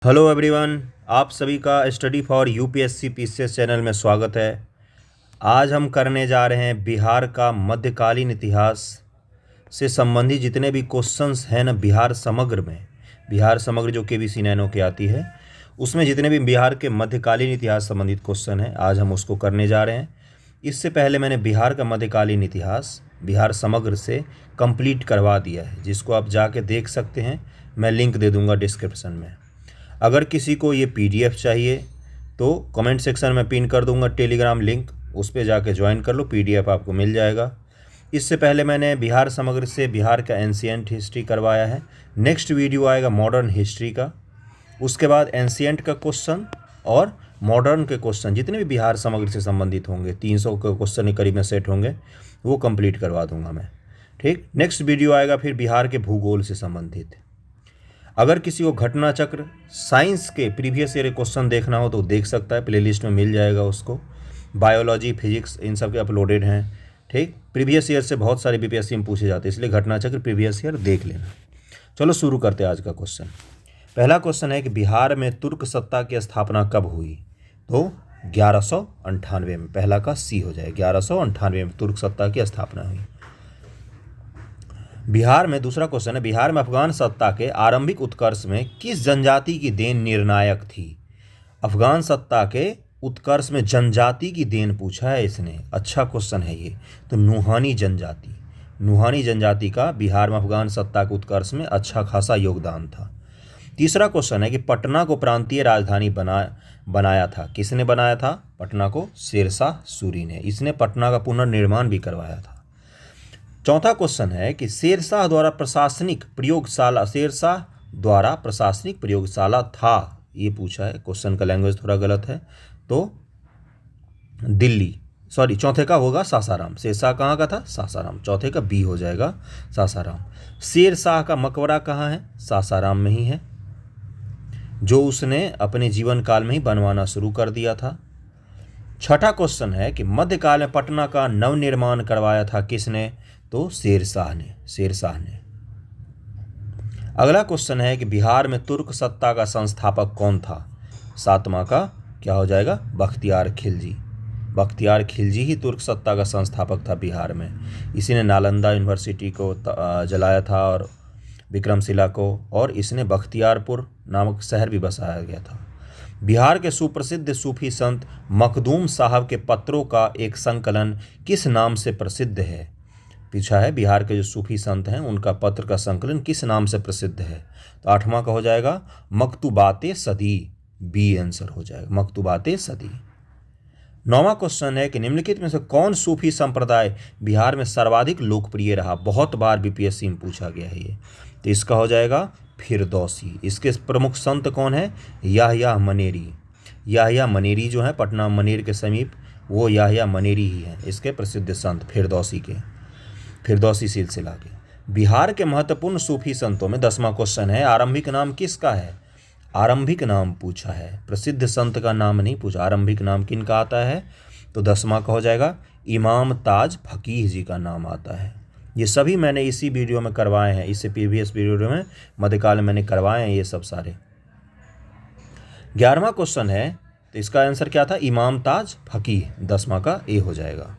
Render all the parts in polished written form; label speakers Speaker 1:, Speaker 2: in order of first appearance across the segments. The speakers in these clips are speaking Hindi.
Speaker 1: हेलो एवरीवन, आप सभी का study for UPSC PCS channel में स्वागत है। आज हम करने जा रहे हैं बिहार का मध्यकालीन इतिहास से संबंधित जितने भी क्वेश्चंस हैं ना बिहार समग्र जो केबीसी नैनो की आती है, उसमें जितने भी बिहार के मध्यकालीन इतिहास संबंधित क्वेश्चन हैं आज हम उसको करने जा रहे हैं। इससे पहले मैंने बिहार का मध्यकालीन इतिहास बिहार समग्र से कंप्लीट करवा दिया है, जिसको आप जाके देख सकते हैं। मैं लिंक दे दूँगा डिस्क्रिप्शन में। अगर किसी को ये पीडीएफ चाहिए तो कमेंट सेक्शन में पिन कर दूंगा टेलीग्राम लिंक, उस पर जाके ज्वाइन कर लो, पीडीएफ आपको मिल जाएगा। इससे पहले मैंने बिहार समग्र से बिहार का एंशिएंट हिस्ट्री करवाया है। नेक्स्ट वीडियो आएगा मॉडर्न हिस्ट्री का, उसके बाद एंशिएंट का क्वेश्चन और मॉडर्न के क्वेश्चन जितने भी बिहार समग्र से संबंधित होंगे, 300 के क्वेश्चन के करीब में सेट होंगे, वो कंप्लीट करवा दूंगा मैं। ठीक, नेक्स्ट वीडियो आएगा फिर बिहार के भूगोल से संबंधित। अगर किसी को घटना चक्र साइंस के प्रीवियस ईयर क्वेश्चन देखना हो तो देख सकता है, प्लेलिस्ट में मिल जाएगा उसको। बायोलॉजी, फिजिक्स, इन सब के अपलोडेड हैं। ठीक, प्रीवियस ईयर से बहुत सारे बीपीएससी में पूछे जाते हैं, इसलिए घटना चक्र प्रीवियस ईयर देख लेना। चलो शुरू करते हैं आज का क्वेश्चन। पहला क्वेश्चन है कि बिहार में तुर्क सत्ता की स्थापना कब हुई? तो 1198 में। पहला का सी हो जाए, 1198 में तुर्क सत्ता की स्थापना हुई बिहार में। दूसरा क्वेश्चन है, बिहार में अफगान सत्ता के आरंभिक उत्कर्ष में किस जनजाति की देन निर्णायक थी? अफगान सत्ता के उत्कर्ष में जनजाति की देन पूछा है इसने, अच्छा क्वेश्चन है ये। तो नुहानी जनजाति का बिहार में अफगान सत्ता के उत्कर्ष में अच्छा खासा योगदान था। तीसरा क्वेश्चन है कि पटना को प्रांतीय राजधानी बनाया था, किसने बनाया था? पटना को शेरशाह सूरी ने। इसने पटना का पुनर्निर्माण भी करवाया था। चौथा क्वेश्चन है कि शेरशाह द्वारा प्रशासनिक प्रयोगशाला था, ये पूछा है। क्वेश्चन का लैंग्वेज थोड़ा गलत है, तो चौथे का होगा सासाराम। शेरशाह कहाँ का था? सासाराम। चौथे का बी हो जाएगा, सासाराम। शेरशाह का मकबरा कहाँ है? सासाराम में ही है, जो उसने अपने जीवन काल में ही बनवाना शुरू कर दिया था। छठा क्वेश्चन है कि मध्यकाल में पटना का नवनिर्माण करवाया था किसने? तो शेरशाह ने। अगला क्वेश्चन है कि बिहार में तुर्क सत्ता का संस्थापक कौन था? सातवां का क्या हो जाएगा? बख्तियार खिलजी ही तुर्क सत्ता का संस्थापक था बिहार में। इसी ने नालंदा यूनिवर्सिटी को जलाया था और विक्रमशिला को, और इसने बख्तियारपुर नामक शहर भी बसाया गया था। बिहार के सुप्रसिद्ध सूफी संत मखदूम साहब के पत्रों का एक संकलन किस नाम से प्रसिद्ध है? पूछा है, बिहार के जो सूफी संत हैं उनका पत्र का संकलन किस नाम से प्रसिद्ध है? तो आठवां का हो जाएगा मकतूबाते सदी, बी आंसर हो जाएगा, मकतूबाते सदी। नौवां क्वेश्चन है कि निम्नलिखित में से कौन सूफी संप्रदाय बिहार में सर्वाधिक लोकप्रिय रहा? बहुत बार बीपीएससी में पूछा गया है ये, तो इसका हो जाएगा फिरदौसी। इसके प्रमुख संत कौन है? याह्या मनेरी जो है पटना मनेर के समीप, वो याह्या मनेरी ही है इसके प्रसिद्ध संत फिरदौसी सिलसिला के। बिहार के महत्वपूर्ण सूफी संतों में 10वां क्वेश्चन है, आरंभिक नाम किसका है? आरंभिक नाम पूछा है, प्रसिद्ध संत का नाम नहीं पूछा, आरंभिक नाम किनका आता है? तो 10वां का हो जाएगा इमाम ताज फकीह जी का नाम आता है। ये सभी मैंने इसी वीडियो में करवाए हैं, इससे प्रीवियस वीडियो में मध्यकाल में मैंने करवाए हैं ये सब सारे। 11वां क्वेश्चन है, तो इसका आंसर क्या था? इमाम ताज फकीह, 10वां का ए हो जाएगा।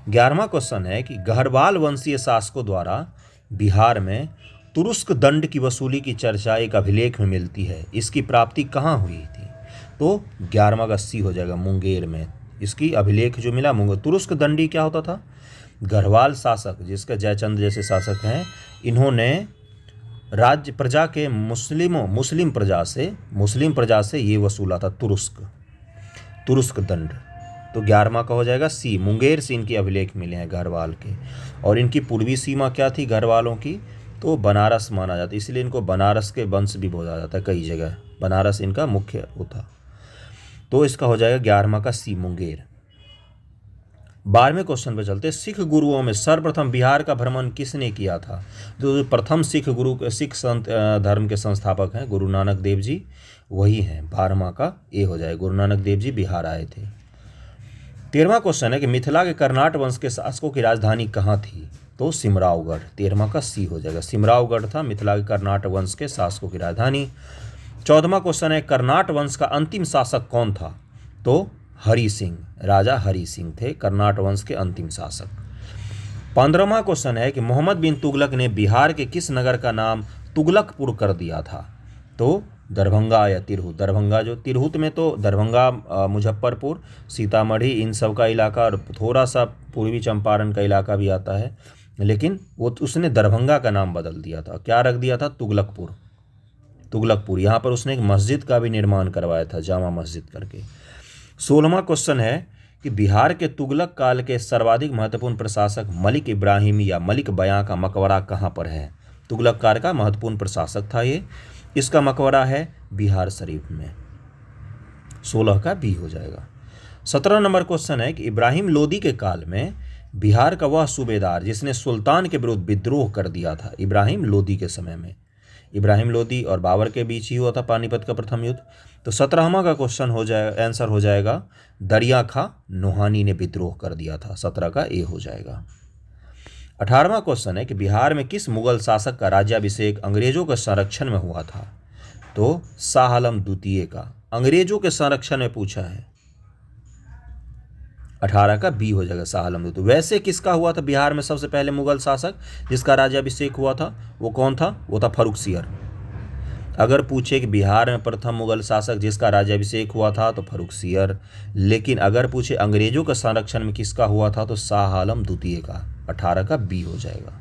Speaker 1: 11वां क्वेश्चन है कि गढ़वाल वंशीय शासकों द्वारा बिहार में तुरुस्क दंड की वसूली की चर्चा एक अभिलेख में मिलती है, इसकी प्राप्ति कहाँ हुई थी? तो 11वां का सी हो जाएगा, मुंगेर में। इसकी अभिलेख जो मिला मुंगेर। तुरुस्क दंडी क्या होता था? गढ़वाल शासक, जिसके जयचंद जैसे शासक हैं, इन्होंने राज्य प्रजा के मुस्लिम प्रजा से ये वसूला था तुरुस्क दंड। तो 11वां का हो जाएगा सी, मुंगेर से इनकी अभिलेख मिले हैं गढ़वाल के। और इनकी पूर्वी सीमा क्या थी गढ़वालों की? तो बनारस माना जाता है, इसलिए इनको बनारस के वंश भी बोला जाता है कई जगह, बनारस इनका मुख्य वो था। तो इसका हो जाएगा 11वां का सी, मुंगेर। 12वें क्वेश्चन पे चलते। सिख गुरुओं में सर्वप्रथम बिहार का भ्रमण किसने किया था? जो प्रथम सिख संत धर्म के संस्थापक हैं गुरु नानक देव जी, वही हैं। 12वां का ए हो जाए, गुरु नानक देव जी बिहार आए थे। 13वां क्वेश्चन है कि मिथिला के कर्नाट वंश के शासकों की राजधानी कहाँ थी? तो सिमरावगढ़। 13वां का सी हो जाएगा, सिमरावगढ़ था मिथिला के कर्नाट वंश के शासकों की राजधानी। 14वां क्वेश्चन है कर्नाट वंश का अंतिम शासक कौन था? तो हरि सिंह, राजा हरि सिंह थे कर्नाट वंश के अंतिम शासक। 15वां क्वेश्चन है कि मोहम्मद बिन तुगलक ने बिहार के किस नगर का नाम तुगलकपुर कर दिया था? तो दरभंगा या तिरहुत। दरभंगा जो तिरहुत में तो दरभंगा, मुजफ्फरपुर, सीतामढ़ी इन सब का इलाका और थोड़ा सा पूर्वी चंपारण का इलाका भी आता है, लेकिन वो उसने दरभंगा का नाम बदल दिया था। क्या रख दिया था? तुगलकपुर। तुगलकपुर। यहाँ पर उसने एक मस्जिद का भी निर्माण करवाया था, जामा मस्जिद करके। 16वां क्वेश्चन है कि बिहार के तुगलक काल के सर्वाधिक महत्वपूर्ण प्रशासक मलिक इब्राहिम या मलिक बयां का मकबरा कहाँ पर है? तुगलक काल का महत्वपूर्ण प्रशासक था ये। इसका मकबरा है बिहार शरीफ में। 16 का बी हो जाएगा। 17 नंबर क्वेश्चन है कि इब्राहिम लोदी के काल में बिहार का वह सूबेदार जिसने सुल्तान के विरुद्ध विद्रोह कर दिया था? इब्राहिम लोदी के समय में। इब्राहिम लोदी और बाबर के बीच ही हुआ था पानीपत का प्रथम युद्ध। तो 17वां का क्वेश्चन हो जाएगा, आंसर हो जाएगा दरिया खां नोहानी ने विद्रोह कर दिया था। 17 का ए हो जाएगा। 18वां क्वेश्चन है कि बिहार में किस मुगल शासक का राज्याभिषेक अंग्रेजों के संरक्षण में हुआ था? तो शाह आलम द्वितीय का। अंग्रेजों के संरक्षण में पूछा है। 18 का बी हो जाएगा, शाह आलम द्वितीय। वैसे किसका हुआ था बिहार में सबसे पहले मुगल शासक जिसका राज्याभिषेक हुआ था? वो कौन था? वो था फर्रुख सियर। अगर पूछे कि बिहार में प्रथम मुगल शासक जिसका राज्याभिषेक हुआ था तो फर्रुख सियर। लेकिन अगर पूछे अंग्रेजों के संरक्षण में किसका हुआ था तो शाह आलम द्वितीय का। 18 का बी हो जाएगा।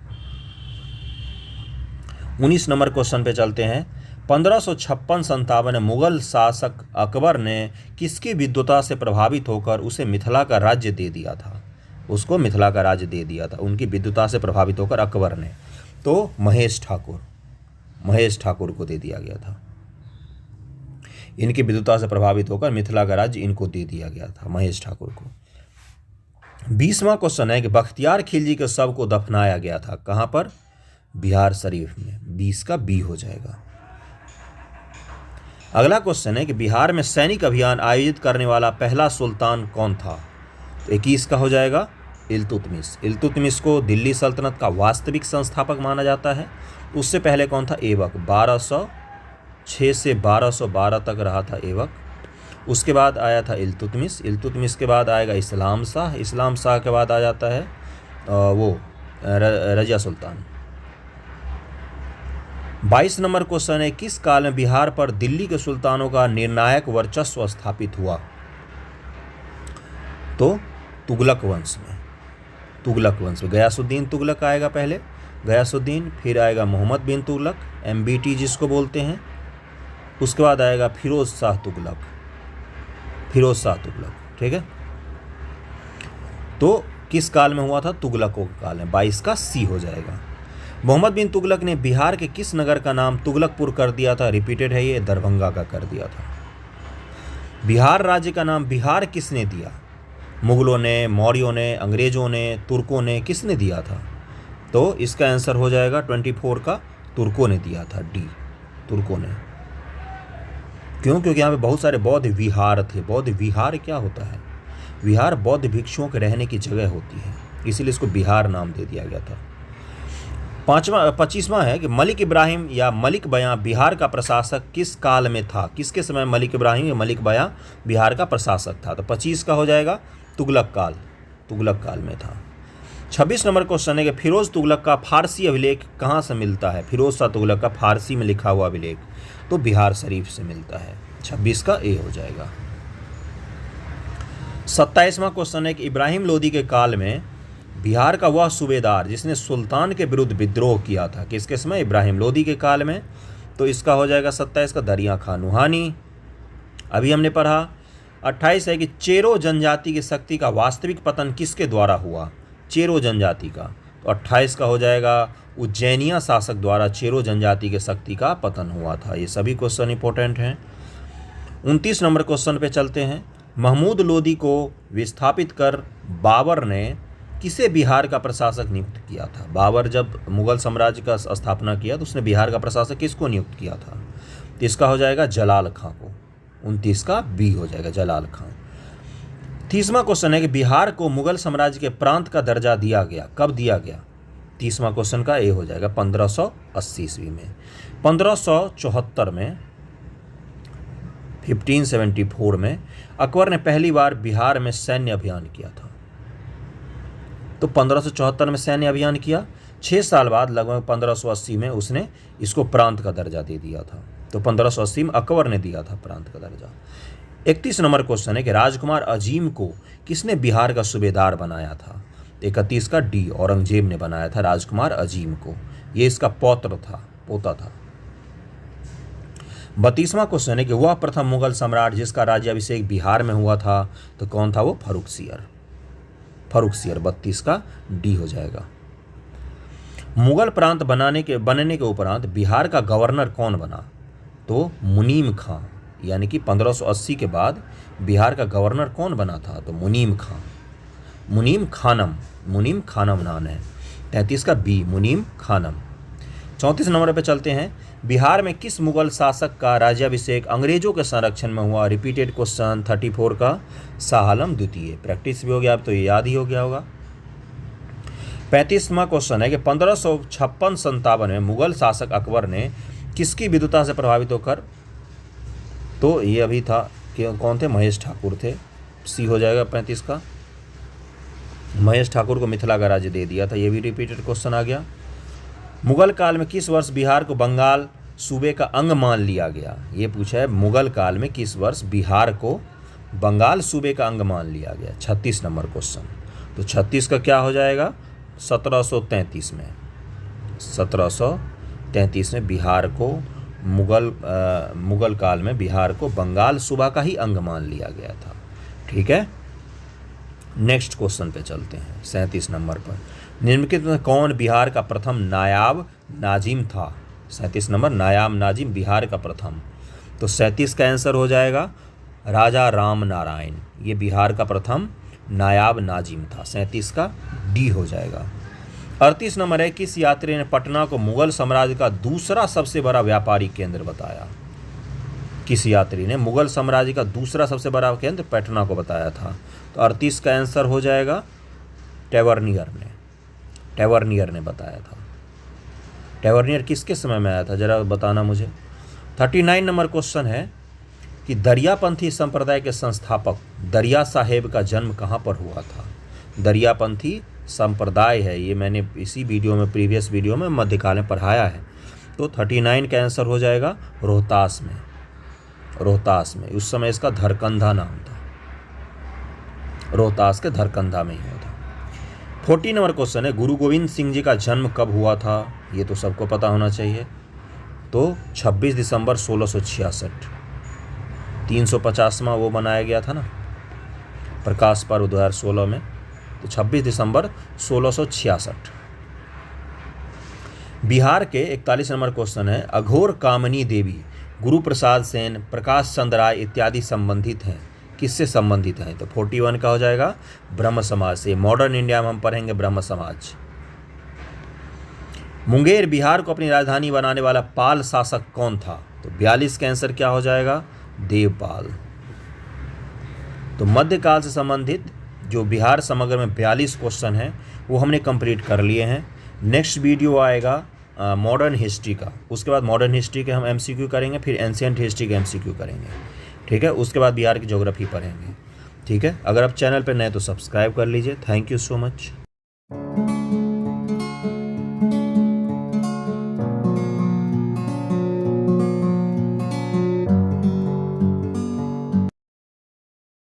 Speaker 1: 19 नंबर क्वेश्चन पे चलते हैं। 1556-57 में मुगल शासक अकबर ने किसकी विद्वता से प्रभावित होकर उसे मिथिला का राज्य दे दिया था? उसको मिथिला का राज्य दे दिया था उनकी विद्वता से प्रभावित होकर अकबर ने। तो महेश ठाकुर को दे दिया गया था। इनकी विद्वता से प्रभावित होकर मिथिला का राज्य इनको दे दिया गया था, महेश ठाकुर को। 20वां क्वेश्चन है कि बख्तियार खिलजी के शव को दफनाया गया था कहां पर? बिहार शरीफ में। 20 का बी हो जाएगा। अगला क्वेश्चन है कि बिहार में सैनिक अभियान आयोजित करने वाला पहला सुल्तान कौन था? तो 21 का हो जाएगा इल्तुतमिश। इल्तुतमिश को दिल्ली सल्तनत का वास्तविक संस्थापक माना जाता है। उससे पहले कौन था? ऐबक। 1206 से 1212 तक रहा था ऐबक। उसके बाद आया था इल्तुतमिश। इल्तुतमिश के बाद आएगा इस्लाम शाह। इस्लाम शाह के बाद आ जाता है रजिया सुल्तान। 22 नंबर क्वेश्चन है किस काल में बिहार पर दिल्ली के सुल्तानों का निर्णायक वर्चस्व स्थापित हुआ? तो तुगलक वंश में। गयासुद्दीन तुगलक आएगा पहले, गयासुद्दीन, फिर आएगा मोहम्मद बिन तुगलक, MBT जिसको बोलते हैं। उसके बाद आएगा फिरोज शाह तुगलक। ठीक है। तो किस काल में हुआ था? तुगलकों के काल में। 22 का सी हो जाएगा। मोहम्मद बिन तुगलक ने बिहार के किस नगर का नाम तुगलकपुर कर दिया था? रिपीटेड है ये, दरभंगा का कर दिया था। बिहार राज्य का नाम बिहार किसने दिया? मुगलों ने, मौर्यों ने, अंग्रेजों ने, तुर्कों ने, किसने दिया था? तो इसका आंसर हो जाएगा 24 का तुर्कों ने दिया था, डी, तुर्कों ने। क्यों? क्योंकि यहाँ पे बहुत सारे बौद्ध विहार थे। बौद्ध विहार क्या होता है? विहार बौद्ध भिक्षुओं के रहने की जगह होती है, इसीलिए इसको बिहार नाम दे दिया गया था। 25वां है कि मलिक इब्राहिम या मलिक बयां बिहार का प्रशासक किस काल में था? किसके समय मलिक इब्राहिम या मलिक बयां बिहार का प्रशासक था? तो 25 का हो जाएगा तुगलक काल में था। 26 नंबर क्वेश्चन है कि फिरोज तुगलक का फारसी अभिलेख कहाँ से मिलता है? फिरोज शाह तुगलक का फारसी में लिखा हुआ अभिलेख तो बिहार शरीफ से मिलता है। 26 का ए हो जाएगा। 27वां क्वेश्चन है कि इब्राहिम लोदी के काल में बिहार का वह सूबेदार जिसने सुल्तान के विरुद्ध विद्रोह किया था किसके समय? इब्राहिम लोदी के काल में। तो इसका हो जाएगा 27 का दरिया खां नूहानी। अभी हमने पढ़ा। 28 है कि चेरो जनजाति की शक्ति का वास्तविक पतन किसके द्वारा हुआ? चेरो जनजाति का। तो 28 का हो जाएगा उज्जैनिया शासक द्वारा चेरो जनजाति के शक्ति का पतन हुआ था। ये सभी क्वेश्चन इंपॉर्टेंट हैं। 29 नंबर क्वेश्चन पे चलते हैं। महमूद लोदी को विस्थापित कर बाबर ने किसे बिहार का प्रशासक नियुक्त किया था? बाबर जब मुगल साम्राज्य का स्थापना किया तो उसने बिहार का प्रशासक किसको नियुक्त किया था? तो इसका हो जाएगा जलाल खां को। 29 का बी हो जाएगा, जलाल खां। 30वां क्वेश्चन है कि बिहार को मुगल साम्राज्य के प्रांत का दर्जा दिया गया, कब दिया गया? 30वां क्वेश्चन का ए हो जाएगा 1580 ईस्वी में। 1574 में 1574 में अकबर ने पहली बार बिहार में सैन्य अभियान किया था। तो 1574 में सैन्य अभियान किया। 6 साल बाद लगभग 1580 में उसने इसको प्रांत का दर्जा दे दिया था। तो 1580 में अकबर ने दिया था प्रांत का दर्जा। 31 नंबर क्वेश्चन है कि राजकुमार अजीम को किसने बिहार का सूबेदार बनाया था? 31 का डी, औरंगजेब ने बनाया था राजकुमार अजीम को। ये इसका पोता था। 32वां क्वेश्चन है कि वह प्रथम मुगल सम्राट जिसका राज्याभिषेक बिहार में हुआ था, तो कौन था वो? फर्रुखसियर। 32 का डी हो जाएगा। मुगल प्रांत बनने के उपरांत बिहार का गवर्नर कौन बना? तो मुनीम खां। यानी कि 1580 के बाद बिहार का गवर्नर कौन बना था? तो मुनीम खां। मुनीम खानम नाम है। 33 का बी, मुनीम खानम। 34 नंबर पे चलते हैं। बिहार में किस मुगल शासक का राज्याभिषेक अंग्रेजों के संरक्षण में हुआ? रिपीटेड क्वेश्चन 34 का शाह आलम द्वितीय। प्रैक्टिस भी हो गया, अब तो ये याद ही हो गया होगा। 35वां क्वेश्चन है कि 1556-57 में मुगल शासक अकबर ने किसकी विद्वता से प्रभावित होकर, तो ये अभी था कि कौन थे? महेश ठाकुर थे। सी हो जाएगा 35 का। महेश ठाकुर को मिथिला का राज्य दे दिया था। ये भी रिपीटेड क्वेश्चन आ गया। मुगल काल में किस वर्ष बिहार को बंगाल सूबे का अंग मान लिया गया? ये पूछा है, मुगल काल में किस वर्ष बिहार को बंगाल सूबे का अंग मान लिया गया? 36 नंबर क्वेश्चन। तो 36 का क्या हो जाएगा? 1733 में। 1733 में बिहार को मुगल काल में बिहार को बंगाल सूबा का ही अंग मान लिया गया था। ठीक है, नेक्स्ट क्वेश्चन पे चलते हैं। 37 नंबर पर निम्नलिखित में कौन बिहार का प्रथम नायाब नाजिम था? 37 नंबर, नायाब नाजिम बिहार का प्रथम। तो 37 का आंसर हो जाएगा राजा राम नारायण। ये बिहार का प्रथम नायाब नाजिम था। 37 का डी हो जाएगा। 38 नंबर है, किस यात्री ने पटना को मुगल साम्राज्य का दूसरा सबसे बड़ा व्यापारिक केंद्र बताया? किस यात्री ने मुगल साम्राज्य का दूसरा सबसे बड़ा केंद्र पटना को बताया था? तो 38 का आंसर हो जाएगा टैवर्नियर ने बताया था। टैवर्नियर किसके समय में आया था, जरा बताना मुझे। 39 नंबर क्वेश्चन है कि दरियापंथी संप्रदाय के संस्थापक दरिया साहेब का जन्म कहाँ पर हुआ था? दरियापंथी संप्रदाय है, ये मैंने इसी वीडियो में, प्रीवियस वीडियो में मध्यकाल में पढ़ाया है। तो 39 का आंसर हो जाएगा रोहतास में। उस समय इसका धरकंधा नाम था। रोहतास के धरकंधा में ही हुआ था। 40 नंबर क्वेश्चन है, गुरु गोविंद सिंह जी का जन्म कब हुआ था? ये तो सबको पता होना चाहिए। तो 26 दिसंबर 1666। 350वां वो मनाया गया था ना, प्रकाश पर्व 2016 में। तो 26 दिसंबर 1666। बिहार के 41 नंबर क्वेश्चन है, अघोर कामनी देवी, गुरु प्रसाद सेन, प्रकाश चंद्र राय इत्यादि संबंधित हैं, किससे संबंधित हैं? तो 41 का हो जाएगा ब्रह्म समाज से। मॉडर्न इंडिया में हम पढ़ेंगे ब्रह्म समाज। मुंगेर बिहार को अपनी राजधानी बनाने वाला पाल शासक कौन था? तो 42 का आंसर क्या हो जाएगा? देवपाल। तो मध्यकाल से संबंधित जो बिहार समग्र में 42 क्वेश्चन हैं वो हमने कंप्लीट कर लिए हैं। नेक्स्ट वीडियो आएगा मॉडर्न हिस्ट्री का। उसके बाद मॉडर्न हिस्ट्री के हम एमसीक्यू करेंगे, फिर एंशिएंट हिस्ट्री के एमसीक्यू करेंगे। ठीक है, उसके बाद बिहार की ज्योग्राफी पढ़ेंगे। ठीक है, अगर आप चैनल पर नए तो सब्सक्राइब कर लीजिए। Thank you so much.